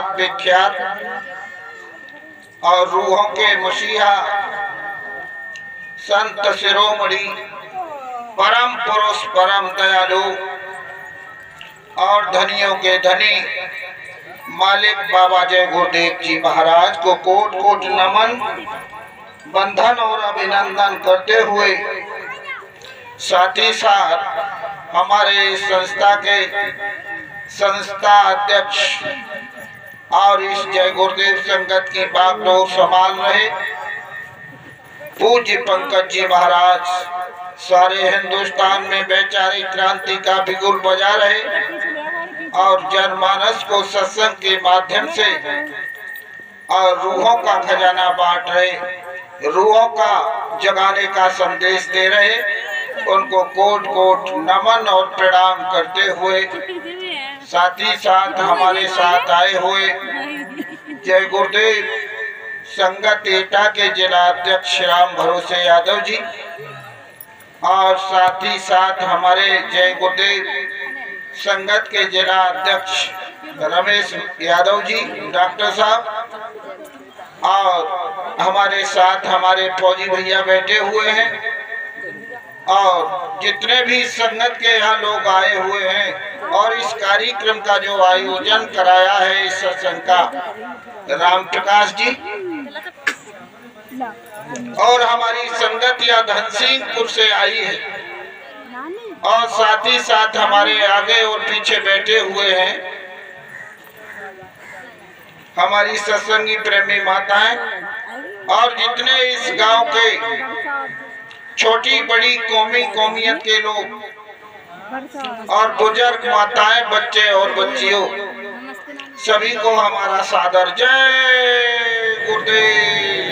भारत विख्यात और रूहों के मसीहा संत शिरोमणि परम पुरुष परम दयालु और धनियों के धनी मालिक बाबा जय गुरुदेव जी महाराज को कोट कोट नमन बंधन और अभिनंदन करते हुए, साथ ही साथ हमारे संस्था के संस्था अध्यक्ष और इस जय गुरुदेव संगत की बागडोर संभाल रहे पूज्य पंकज जी महाराज सारे हिंदुस्तान में वैचारिक क्रांति का बिगुल बजा रहे और जनमानस को सत्संग के माध्यम से और रूहों का खजाना बांट रहे, रूहों का जगाने का संदेश दे रहे, उनको कोट कोट नमन और प्रणाम करते हुए, साथ ही साथ हमारे साथ आए हुए जय गुरुदेव संगत एटा के जिला अध्यक्ष राम भरोसे यादव जी और साथ ही साथ हमारे जय गुरुदेव संगत के जिला अध्यक्ष रमेश यादव जी डॉक्टर साहब और हमारे साथ हमारे फौजी भैया बैठे हुए हैं और जितने भी संगत के यहाँ लोग आए हुए हैं और इस कार्यक्रम का जो आयोजन कराया है इस सत्संग का राम प्रकाश जी और हमारी संगत या धनसिंहपुर से आई है और साथ ही साथ हमारे आगे और पीछे बैठे हुए हैं हमारी सत्संगी प्रेमी माताएं और जितने इस गांव के छोटी बड़ी कौमी कौमियत के लोग और बुजुर्ग माताएं बच्चे और बच्चियों सभी को हमारा सादर जय गुरुदेव।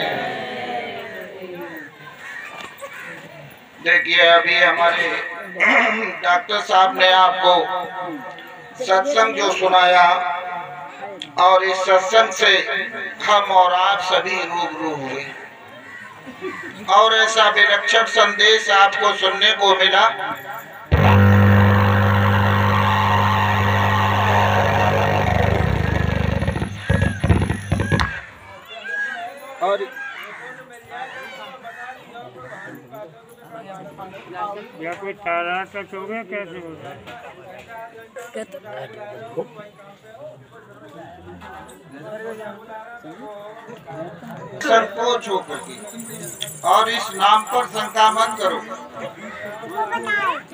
देखिए अभी हमारे डॉक्टर साहब ने आपको सत्संग जो सुनाया और इस सत्संग से हम और आप सभी रूबरू हुए और ऐसा विलक्षण संदेश आपको सुनने को मिला और या कोई तारा तक हो गया कैसे होगा संकोच होकर और इस नाम पर शंका मत करो।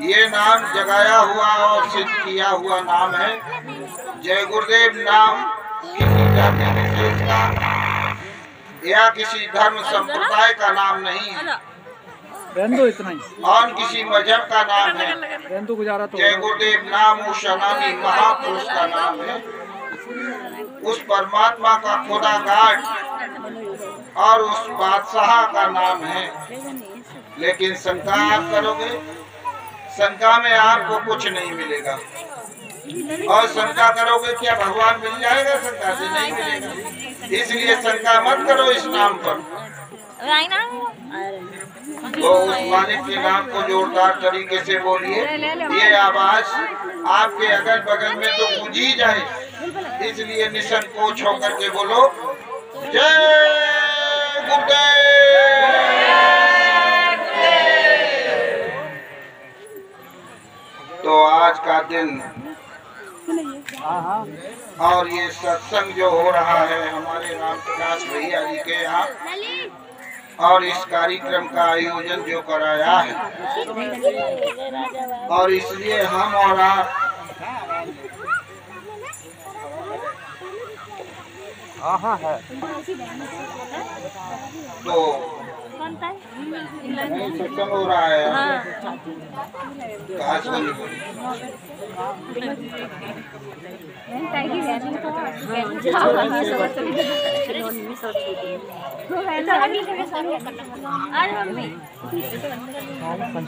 ये नाम जगाया हुआ और सिद्ध किया हुआ नाम है। जय गुरुदेव नाम किसी धर्म विशेष का या किसी धर्म संप्रदाय का नाम नहीं है, इतना ही और किसी मजहब का नाम है। जय गुरुदेव नाम उस अनामी महापुरुष का नाम है, उस परमात्मा का खुदा गाड और उस बादशाह का नाम है। लेकिन शंका आप करोगे, शंका में आपको कुछ नहीं मिलेगा और शंका करोगे क्या भगवान मिल जाएगा, शंका से नहीं मिलेगा। इसलिए शंका मत करो इस नाम पर। तो उस मालिक के नाम को जोरदार तरीके से बोलिए। ये आवाज आपके अगल बगल में तो गूंज ही जाए, इसलिए निसंकोच होकर के बोलो जय गुरुदेव। तो आज का दिन और ये सत्संग जो हो रहा है हमारे राम प्रकाश भैया जी के यहाँ और इस कार्यक्रम का आयोजन जो कराया है और इसलिए हम और आप है तो सत्संग हो रहा है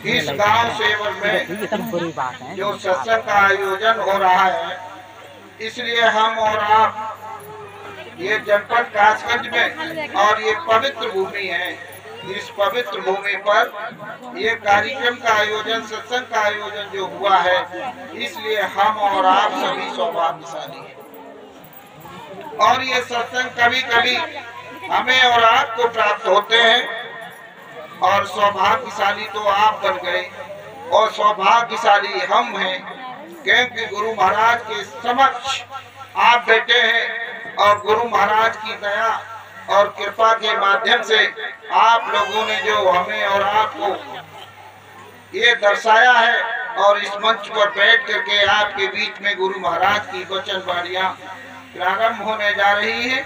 इस गांव सेवक में जो सत्संग का आयोजन हो रहा है, इसलिए हम और आप ये जनपद कासगंज में और ये पवित्र भूमि है, इस पवित्र भूमि पर ये कार्यक्रम का आयोजन, सत्संग का आयोजन जो हुआ है, इसलिए हम और आप सभी सौभाग्यशाली हैं। और ये सत्संग कभी कभी हमें और आपको प्राप्त होते हैं, और सौभाग्यशाली तो आप बन गए और सौभाग्यशाली हम हैं, क्योंकि गुरु महाराज के समक्ष आप बैठे हैं और गुरु महाराज की दया और कृपा के माध्यम से आप लोगों ने जो हमें और आपको ये दर्शाया है, और इस मंच पर बैठ करके आपके बीच में गुरु महाराज की वचन वाणियां प्रारंभ होने जा रही है,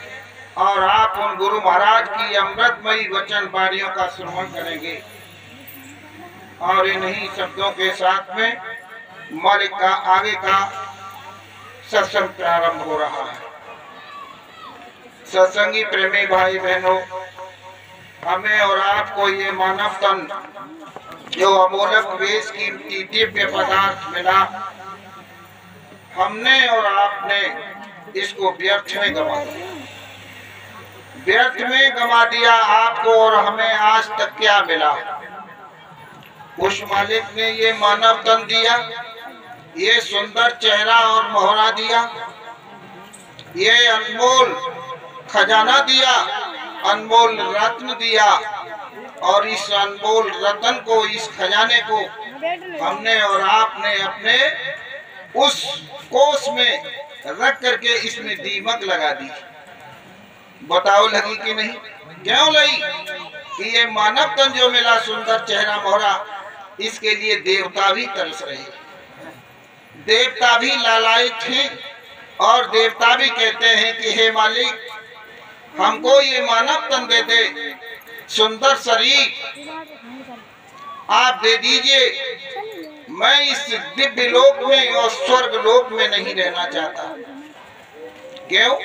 और आप उन गुरु महाराज की अमृतमयी वचन वाणियों का श्रवण करेंगे। और इन्हीं शब्दों के साथ में मालिक का आगे का सत्संग प्रारंभ हो रहा है। सत्संगी प्रेमी भाई बहनों, हमें और आपको ये मानव तन जो अमोलक वेश की दिव्य पदार्थ मिला, हमने और आपने इसको व्यर्थ में गंवा दिया। व्यर्थ में गंवा दिया। आपको और हमें आज तक क्या मिला? उस मालिक ने ये मानव तन दिया, ये सुंदर चेहरा और मोहरा दिया, ये अनमोल खजाना दिया, अनमोल रत्न दिया, और इस अनमोल रत्न को, इस खजाने को हमने और आपने अपने उस कोष में रख करके इसमें दीमक लगा दी। बताओ लगी कि नहीं? क्यों लगी? कि ये मानव तन जो मिला, सुंदर चेहरा मोहरा, इसके लिए देवता भी तरस रहे, देवता भी लालायित हैं, और देवता भी कहते हैं कि हे मालिक, हमको ये मानव तन दे दे, सुंदर शरीर आप दे दीजिए। मैं इस दिव्य लोक में और स्वर्ग लोक में नहीं रहना चाहता। क्यों?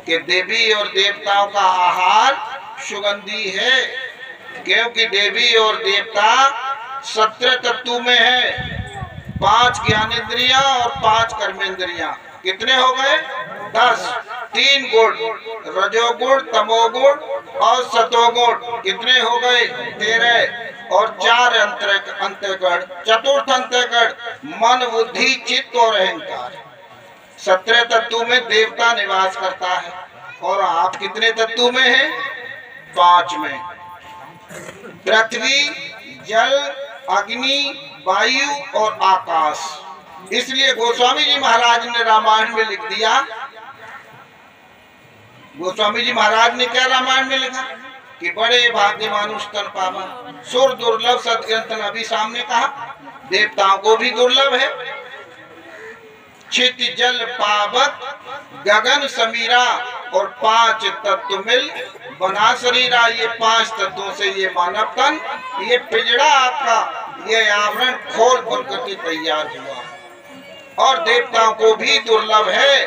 कि देवी और देवताओं का आहार सुगंधी है, क्योंकि देवी और देवता 17 तत्व में है। 5 ज्ञानेंद्रियां और 5 कर्मेंद्रियां। कितने हो गए? 10। 3 गुण, रजोगुण, तमोगुण और सतोगुण। कितने हो गए? 13। और 4 अंतःकरण, चतुर्थ अंतःकरण मन, बुद्धि, चित्त और अहंकार। 17 तत्व में देवता निवास करता है। और आप कितने तत्व में हैं? 5 में। पृथ्वी, जल, अग्नि, वायु और आकाश। इसलिए गोस्वामी जी महाराज ने रामायण में लिख दिया। गोस्वामी जी महाराज ने क्या रामायण में लिखा? कि बड़े भाग्यवान तन पावा, सुर दुर्लभ सदग्रंथन। अभी सामने कहा देवताओं को भी दुर्लभ है। छित जल पावक गगन समीरा, और 5 तत्व मिल बना शरीरा। ये 5 तत्वों से ये मानव तन, ये पिंजड़ा आपका, ये आवरण खोल खोल करके तैयार हुआ। और देवताओं को भी दुर्लभ है।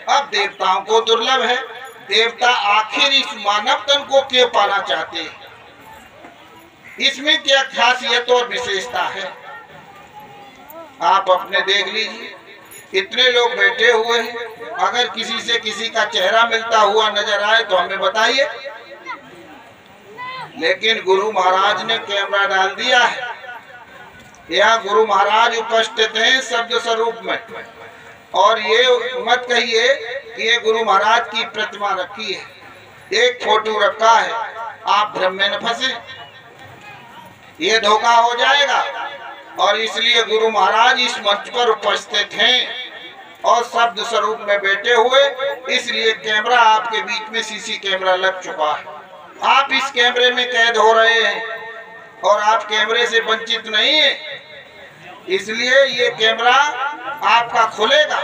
अब देवताओं को दुर्लभ है, देवता आखिर इस मानव तन को क्यों पाना चाहते हैं? इसमें क्या खासियत और विशेषता है? आप अपने देख लीजिए। इतने लोग बैठे हुए हैं, अगर किसी से किसी का चेहरा मिलता हुआ नजर आए तो हमें बताइए। लेकिन गुरु महाराज ने कैमरा डाल दिया है। यहाँ गुरु महाराज उपस्थित हैं शब्द स्वरूप में। और ये मत कहिए कि ये गुरु महाराज की प्रतिमा रखी है, एक फोटो रखा है, आप भ्रम में न फंसे, ये धोखा हो जाएगा। और इसलिए गुरु महाराज इस मंच पर उपस्थित हैं और शब्द स्वरूप में बैठे हुए, इसलिए कैमरा आपके बीच में सीसी कैमरा लग चुका है। आप इस कैमरे में कैद हो रहे हैं और आप कैमरे से वंचित नहीं है। इसलिए ये कैमरा आपका खुलेगा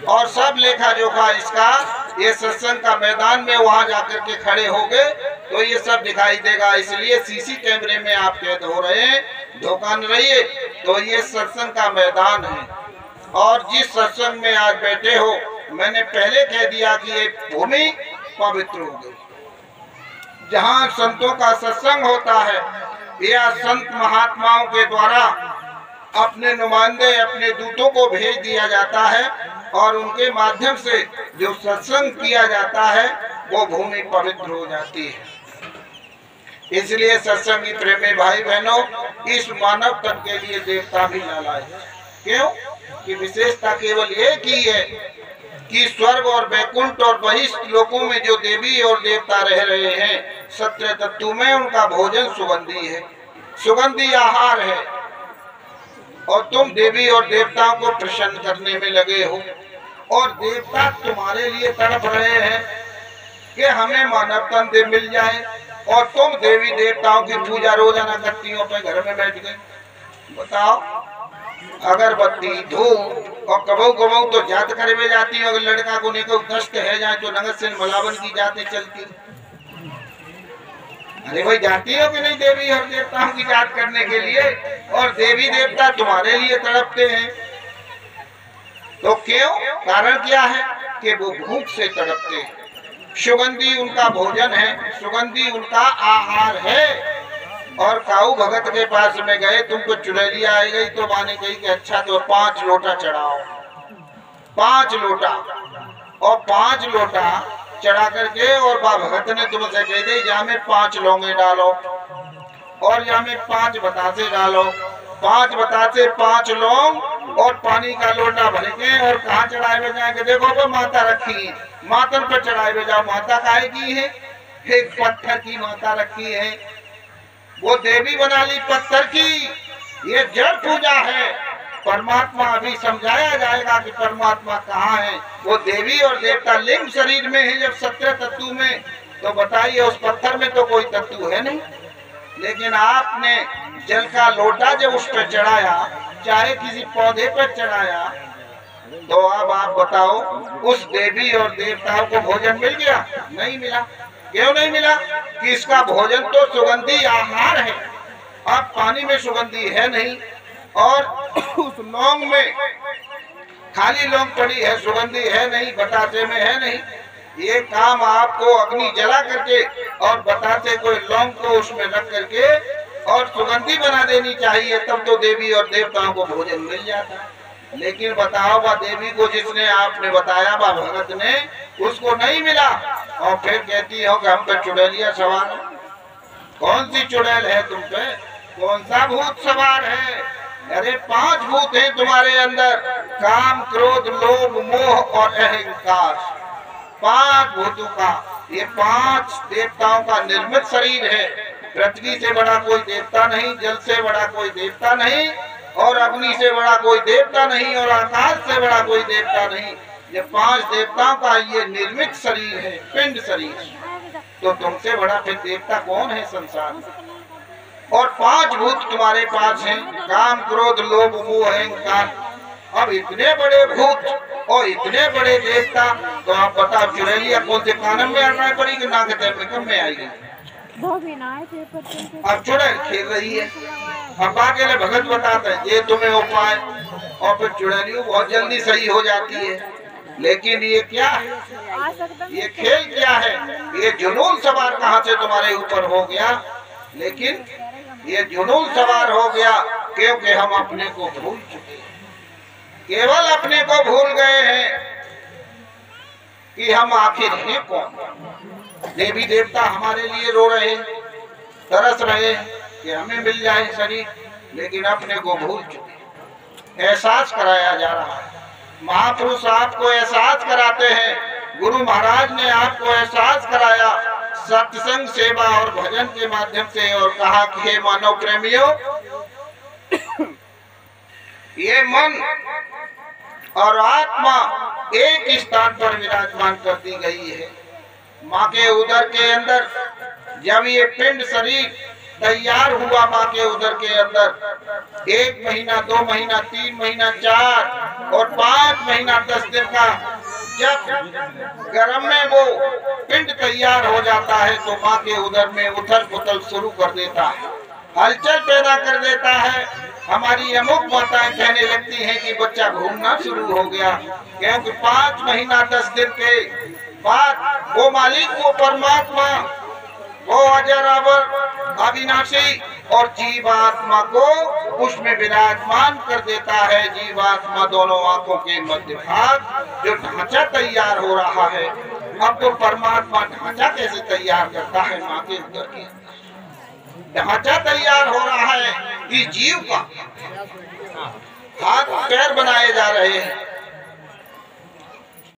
और सब लेखा जोखा इसका, ये सत्संग का मैदान में वहां जाकर के खड़े होंगे तो ये सब दिखाई देगा। इसलिए सीसी कैमरे में आप कैद हो रहे हैं, धोखा न रहिए। तो ये सत्संग का मैदान है और जिस सत्संग में आज बैठे हो, मैंने पहले कह दिया कि ये भूमि पवित्र हो गई। जहाँ संतों का सत्संग होता है या संत महात्माओं के द्वारा अपने नुमाइंदे, अपने दूतों को भेज दिया जाता है और उनके माध्यम से जो सत्संग किया जाता है वो भूमि पवित्र हो जाती है। इसलिए सत्संगी प्रेमी भाई बहनों, इस मानव तन के लिए देवता भी लालायित। क्यों? कि विशेषता केवल एक ही है कि स्वर्ग और वैकुंठ और बहिष्ठ लोकों में जो देवी और देवता रह रहे हैं, सत्य तत्व में उनका भोजन सुगंधी है, सुगंधी आहार है। और तुम देवी और देवताओं को प्रसन्न करने में लगे हो, और देवता तुम्हारे लिए तड़प रहे हैं कि हमें मानव तन दे मिल जाए, और तुम देवी देवताओं की पूजा रोजाना करती हो, अपने घर में बैठ गए। बताओ, अगरबत्ती धूप और कबू कबू तो जात करे में जाती है। अगर लड़का को लेकर दस्त है जाए तो नगद से मलावन की जाते चलती। अरे भाई, जाती हो कि नहीं देवी और देवताओं की जात करने के लिए? और देवी देवता तुम्हारे लिए तड़पते हैं, तो क्यों? कारण क्या है कि वो भूख से तड़पते हैं। सुगंधी उनका भोजन है, सुगंधी उनका आहार है। और काऊ भगत के पास में गए, तुमको चुड़ैलिया आई गई तो माने कही कि अच्छा तो 5 लोटा चढ़ाओ, 5 लोटा, और 5 लोटा चढ़ा करके, और बा भगत ने तुमसे कह दी यहाँ में 5 लौंगे डालो, और यहाँ में 5 बतासे डालो, 5 बतासे 5 लौंग, और पानी का लोटा भर के, और कहाँ चढ़ाए हुए जाएंगे? देखो तो माता रखी है, मातन पर चढ़ाए हुए जाओ। माता काहे की है? एक पत्थर की माता रखी है, वो देवी बना ली पत्थर की। ये जड़ पूजा है। परमात्मा अभी समझाया जाएगा कि परमात्मा कहाँ है। वो देवी और देवता लिंग शरीर में है, जब सत्य तत्व में, तो बताइए उस पत्थर में तो कोई तत्व है नहीं। लेकिन आपने जल का लोटा जब उस पर चढ़ाया, चाहे किसी पौधे पर चढ़ाया, तो अब आप बताओ उस देवी और देवताओं को भोजन मिल गया? नहीं मिला। क्यों नहीं मिला? कि इसका भोजन तो सुगंधी आहार है। अब पानी में सुगंधी है नहीं, और उस लौंग में खाली लौंग पड़ी है, सुगंधी है नहीं, बतासे में है नहीं। ये काम आपको अग्नि जला करके और बतासे को लौंग को उसमें रख करके और सुगंधी बना देनी चाहिए, तब तो देवी और देवताओं को भोजन मिल जाता। लेकिन बताओ, बा देवी को जिसने आपने बताया, बा भगत ने, उसको नहीं मिला, और फिर कहती हो कि हम पे चुड़ैलिया सवार है। कौन सी चुड़ैल है तुम पे? कौन सा भूत सवार है? अरे 5 भूत हैं तुम्हारे अंदर, काम क्रोध लोभ मोह और अहंकार। 5 भूतों का, ये 5 देवताओं का निर्मित शरीर है। पृथ्वी से बड़ा कोई देवता नहीं, जल से बड़ा कोई देवता नहीं, और अग्नि से बड़ा कोई देवता नहीं, और आकाश से बड़ा कोई देवता नहीं। ये 5 देवताओं का ये निर्मित शरीर है, पिंड शरीर। तो तुमसे बड़ा फिर देवता कौन है संसार में? और 5 भूत तुम्हारे पास हैं, काम क्रोध लोभ मोह अहंकार। अब इतने बड़े भूत और इतने बड़े देवता, तो आप बताओ चुड़ैलिया कौन से कानन में आना पड़ेगी, नाक में आएगी? अब चुड़ैल खेल रही है। अब आगे भगत बताते हैं ये तुम्हें उपाय, और फिर चुड़ैलियों बहुत जल्दी सही हो जाती है। लेकिन ये क्या है? ये खेल क्या है? ये जुनून सवार कहाँ से तुम्हारे ऊपर हो गया? लेकिन ये जुनून सवार हो गया क्योंकि हम अपने को भूल चुके हैं। केवल अपने को भूल गए हैं कि हम आखिर हैं कौन। देवी देवता हमारे लिए रो रहे, तरस रहे कि हमें मिल जाए शरीर, लेकिन अपने को भूल चुके। एहसास कराया जा रहा है। महापुरुष आपको एहसास कराते हैं। गुरु महाराज ने आपको एहसास कराया सत्संग सेवा और भजन के माध्यम से, और कहा कि हे मानव प्रेमियों, ये मन और आत्मा एक स्थान पर विराजमान कर दी गई है। माँ के उदर के अंदर जब ये पिंड शरीर तैयार हुआ, माँ के उदर के अंदर 1 महीना 2 महीना 3 महीना 4 और 5 महीना 10 दिन का जब गर्म में वो पिंड तैयार हो जाता है, तो माँ के उदर में उथल पुथल शुरू कर देता है, हलचल पैदा कर देता है। हमारी अमुक माताएं कहने लगती हैं कि बच्चा घूमना शुरू हो गया, क्योंकि 5 महीना 10 दिन के बाद वो मालिक, वो परमात्मा, वो अजर अमर अविनाशी और जीवात्मा को उसमें विराजमान कर देता है। जीवात्मा दोनों आंखों के मध्य भाग जो ढांचा तैयार हो रहा है। अब तो परमात्मा ढांचा कैसे तैयार करता है? माँ के उदर के ढांचा तैयार हो रहा है कि जीव का हाथ पैर बनाए जा रहे हैं,